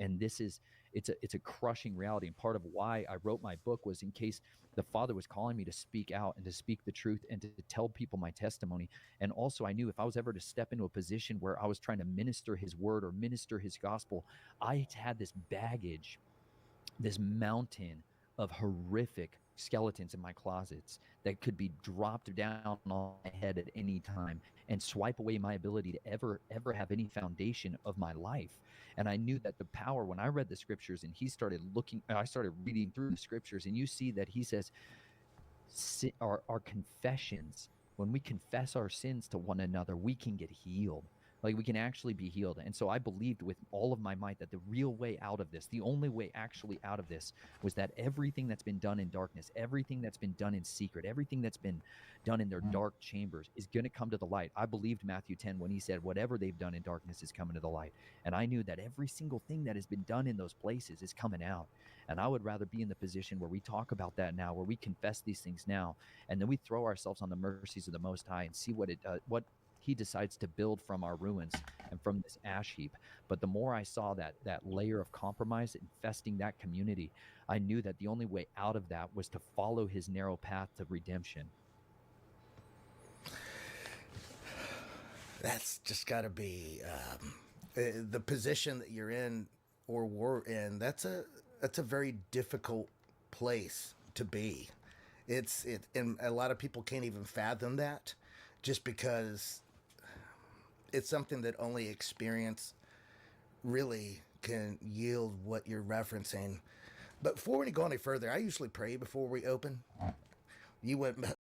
And it's a crushing reality. And part of why I wrote my book was in case the Father was calling me to speak out and to speak the truth and to tell people my testimony. And also I knew if I was ever to step into a position where I was trying to minister his word or minister his gospel, I had this baggage, this mountain of horrific skeletons in my closets that could be dropped down on my head at any time and swipe away my ability to ever have any foundation of my life. And I knew that the power, when I read the scriptures and I started reading through the scriptures, and you see that he says our confessions, when we confess our sins to one another, we can get healed. Like, we can actually be healed. And so I believed with all of my might that the real way out of this, the only way actually out of this, was that everything that's been done in darkness, everything that's been done in secret, everything that's been done in their dark chambers is going to come to the light. I believed Matthew 10 when he said, whatever they've done in darkness is coming to the light. And I knew that every single thing that has been done in those places is coming out. And I would rather be in the position where we talk about that now, where we confess these things now, and then we throw ourselves on the mercies of the Most High and see what he decides to build from our ruins and from this ash heap. But the more I saw that layer of compromise infesting that community, I knew that the only way out of that was to follow his narrow path to redemption. That's just got to be the position that you're in or were in. That's a very difficult place to be. And a lot of people can't even fathom that, just because it's something that only experience really can yield what you're referencing. But before we go any further, I usually pray before we open. You went